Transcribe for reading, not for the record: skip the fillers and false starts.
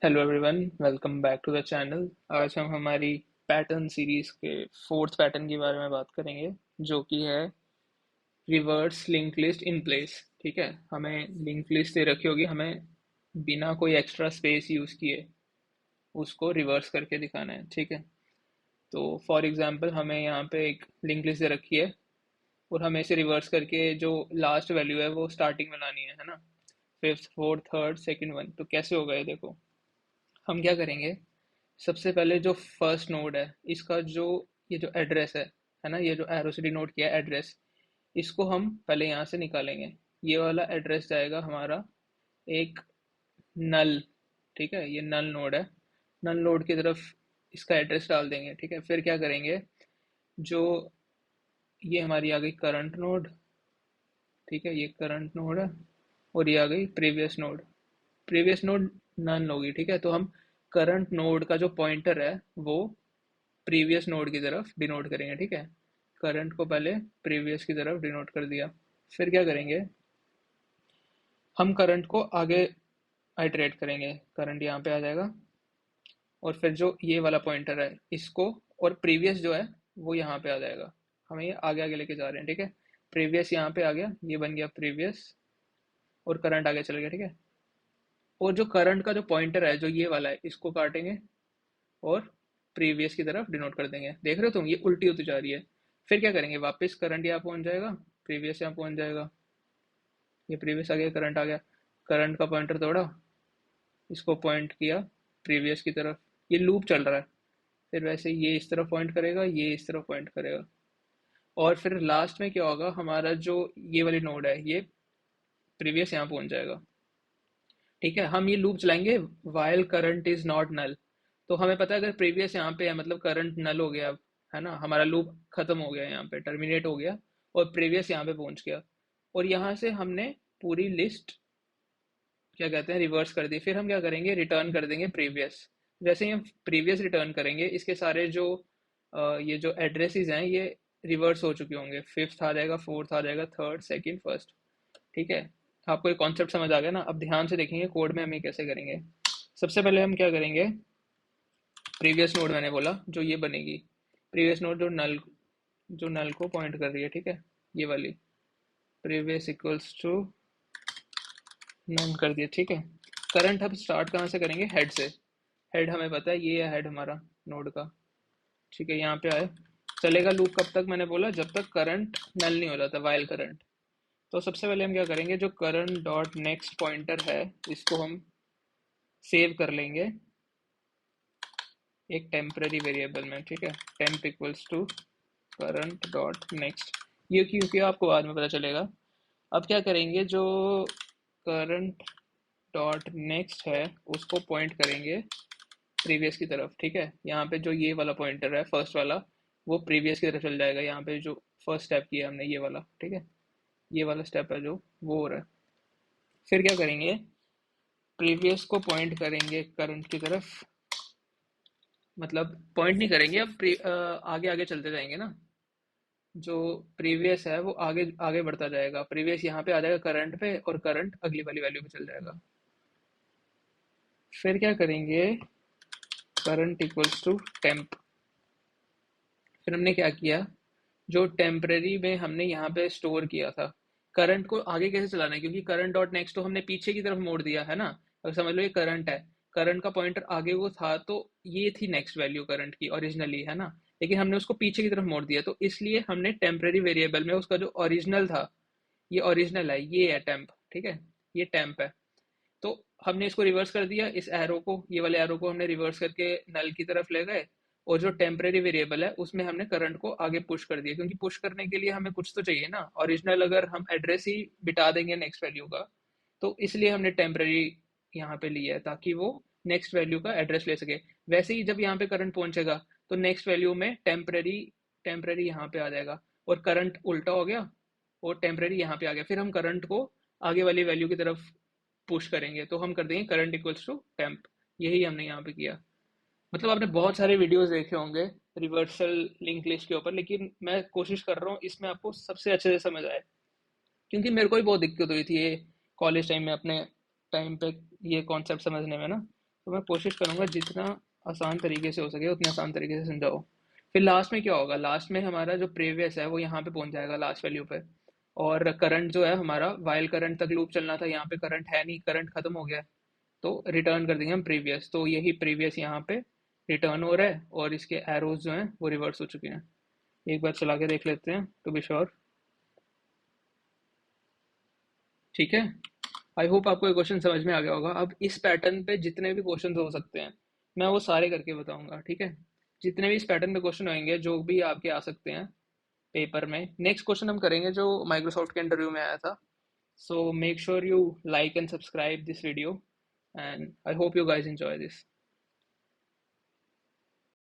Hello everyone, welcome back to the channel. आज हम हमारी पैटर्न सीरीज के फोर्थ पैटर्न के बारे में बात करेंगे, जो कि है reverse link list in place. ठीक है, हमें लिंक लिस्ट दे रखी होगी, हमें बिना कोई एक्स्ट्रा स्पेस यूज़ किए उसको रिवर्स करके दिखाना है। ठीक है, तो फॉर एग्जांपल हमें यहाँ पे एक लिंक लिस्ट दे रखी है और हमें इसे रिवर्स करके जो लास्ट वैल्यू है वो स्टार्टिंग में लानी है ना। Fifth, fourth, third, second one, तो कैसे होगा ये देखो। हम क्या करेंगे, सबसे पहले जो फर्स्ट नोड है इसका जो ये जो एड्रेस है ना, ये जो एरो से डिनोट किया है एड्रेस, इसको हम पहले यहाँ से निकालेंगे। ये वाला एड्रेस जाएगा हमारा एक नल। ठीक है, ये नल नोड है। नल नोड की तरफ इसका एड्रेस डाल देंगे। ठीक है, फिर क्या करेंगे, जो ये हमारी आ गई करंट नोड। ठीक है, ये करंट नोड है और ये आ गई previous node. Previous node none होगी। ठीक है, तो हम करंट नोड का जो पॉइंटर है वो प्रीवियस नोड की तरफ डिनोट करेंगे। ठीक है, करंट को पहले प्रीवियस की तरफ डिनोट कर दिया। फिर क्या करेंगे, हम करंट को आगे आइटरेट करेंगे। करंट यहाँ पे आ जाएगा और फिर जो ये वाला पॉइंटर है इसको, और प्रीवियस जो है वो यहाँ पे आ जाएगा। हमें ये आगे आगे लेके जा रहे हैं। ठीक है, प्रीवियस यहाँ पे आ गया, ये बन गया प्रीवियस, और करंट आगे चल गया। ठीक है, और जो करंट का जो पॉइंटर है जो ये वाला है इसको काटेंगे और प्रीवियस की तरफ डिनोट कर देंगे। देख रहे हो तुम, ये उल्टी होती जा रही है। फिर क्या करेंगे, वापस करंट यहाँ पहुंच जाएगा, प्रीवियस यहाँ पहुंच जाएगा। ये प्रीवियस आ गया, करंट आ गया, करंट का पॉइंटर तोड़ा, इसको पॉइंट किया प्रीवियस की तरफ। ये लूप चल रहा है। फिर वैसे ये इस तरफ पॉइंट करेगा, ये इस तरफ पॉइंट करेगा, और फिर लास्ट में क्या होगा, हमारा जो ये वाली नोड है ये प्रीवियस यहाँ पहुंच जाएगा। ठीक है, हम ये लूप चलाएंगे while current is not null. तो हमें पता है अगर प्रीवियस यहाँ पे है मतलब करंट नल हो गया अब, है ना, हमारा लूप खत्म हो गया, यहाँ पे टर्मिनेट हो गया और प्रीवियस यहाँ पे पहुंच गया। और यहाँ से हमने पूरी लिस्ट क्या कहते हैं रिवर्स कर दी। फिर हम क्या करेंगे, रिटर्न कर देंगे प्रीवियस। जैसे ही हम प्रीवियस रिटर्न करेंगे इसके सारे जो ये जो एड्रेसेस हैं ये रिवर्स हो चुके होंगे। फिफ्थ आ जाएगा, फोर्थ आ जाएगा, थर्ड, सेकंड, फर्स्ट। ठीक है, आपको ये कॉन्सेप्ट समझ आ गया ना। अब ध्यान से देखेंगे कोड में हम ये कैसे करेंगे। सबसे पहले हम क्या करेंगे, प्रीवियस नोड मैंने बोला जो ये बनेगी, प्रीवियस नोड जो नल को पॉइंट कर रही है। ठीक है, ये वाली प्रीवियस इक्वल्स टू नन कर दिया। ठीक है, करंट हम स्टार्ट कहाँ से करेंगे, हेड से। हेड हमें पता है, ये है हेड हमारा नोड का। ठीक है, यहाँ पे आए, चलेगा लूप कब तक, मैंने बोला जब तक करंट नल नहीं हो जाता, वाइल करंट। तो सबसे पहले हम क्या करेंगे, जो करंट डॉट नेक्स्ट पॉइंटर है इसको हम सेव कर लेंगे एक टेम्पररी वेरिएबल में। ठीक है, temp equals to current dot next. ये क्योंकि आपको बाद में पता चलेगा। अब क्या करेंगे, जो करंट डॉट नेक्स्ट है उसको पॉइंट करेंगे प्रीवियस की तरफ। ठीक है, यहाँ पे जो ये वाला पॉइंटर है फर्स्ट वाला वो प्रीवियस की तरफ चल जाएगा। यहाँ पे जो फर्स्ट स्टेप किया हमने ये वाला, ठीक है, ये वाला स्टेप है जो वो हो रहा है। फिर क्या करेंगे, प्रीवियस को पॉइंट करेंगे करंट की तरफ, मतलब पॉइंट नहीं करेंगे अब, आगे आगे चलते जाएंगे ना। जो प्रीवियस है वो आगे आगे बढ़ता जाएगा, प्रीवियस यहाँ पे आ जाएगा करंट पे और करंट अगली वाली वैल्यू पे चल जाएगा। फिर क्या करेंगे, करंट इक्वल्स टू टेम्प। फिर हमने क्या किया, जो टेम्परेरी में हमने यहाँ पे स्टोर किया था, करंट को आगे कैसे चलाना है, क्योंकि करंट डॉट नेक्स्ट तो हमने पीछे की तरफ मोड़ दिया है ना। अब समझ लो ये करंट है, करंट का पॉइंटर आगे वो था, तो ये थी नेक्स्ट वैल्यू करंट की ओरिजिनली, है ना। लेकिन हमने उसको पीछे की तरफ मोड़ दिया, तो इसलिए हमने टेम्परेरी वेरिएबल में उसका जो ओरिजिनल था, ये ओरिजिनल है, ये है टेम्प। ठीक है, ये टेम्प है। तो हमने इसको रिवर्स कर दिया, इस एरो को, ये वाले एरो को हमने रिवर्स करके नल की तरफ ले गए, और जो टेम्परेरी वेरिएबल है उसमें हमने करंट को आगे पुश कर दिया, क्योंकि पुश करने के लिए हमें कुछ तो चाहिए ना। ओरिजिनल अगर हम एड्रेस ही बिटा देंगे नेक्स्ट वैल्यू का, तो इसलिए हमने टेम्परेरी यहाँ पे लिया है ताकि वो नेक्स्ट वैल्यू का एड्रेस ले सके। वैसे ही जब यहाँ पे करंट पहुंचेगा तो नेक्स्ट वैल्यू में टेम्परेरी टेम्परेरी यहाँ पे आ जाएगा, और करंट उल्टा हो गया और टेम्परेरी यहाँ पे आ गया। फिर हम करंट को आगे वाली वैल्यू की तरफ पुश करेंगे, तो हम कर देंगे करंट इक्वल्स टू टेम्प। यही हमने यहाँ पे किया। मतलब आपने बहुत सारे वीडियोस देखे होंगे रिवर्सल लिंक लिस्ट के ऊपर, लेकिन मैं कोशिश कर रहा हूँ इसमें आपको सबसे अच्छे से समझ आए, क्योंकि मेरे को भी बहुत दिक्कत हुई थी ये कॉलेज टाइम में, अपने टाइम पे ये कॉन्सेप्ट समझने में ना। तो मैं कोशिश करूँगा जितना आसान तरीके से हो सके उतने आसान तरीके से समझाओ। फिर लास्ट में क्या होगा, लास्ट में हमारा जो प्रीवियस है वो यहाँ पे पहुंच जाएगा लास्ट वैल्यू पे, और करंट जो है हमारा वाइल करंट तक लूप चलना था, यहाँ पे करंट है नहीं, करंट खत्म हो गया है, तो रिटर्न कर देंगे हम प्रीवियस। तो यही प्रीवियस यहाँ पे रिटर्न हो रहा है और इसके एरोज जो हैं वो रिवर्स हो चुके हैं। एक बार चला के देख लेते हैं टू बी श्योर। ठीक है, आई होप आपको ये क्वेश्चन समझ में आ गया होगा। अब इस पैटर्न पे जितने भी क्वेश्चन हो सकते हैं मैं वो सारे करके बताऊंगा, ठीक है। जितने भी इस पैटर्न पे क्वेश्चन होंगे जो भी आपके आ सकते हैं पेपर में, नेक्स्ट क्वेश्चन हम करेंगे जो माइक्रोसॉफ्ट के इंटरव्यू में आया था। So make sure you like and subscribe this video, and I hope you guys enjoy this.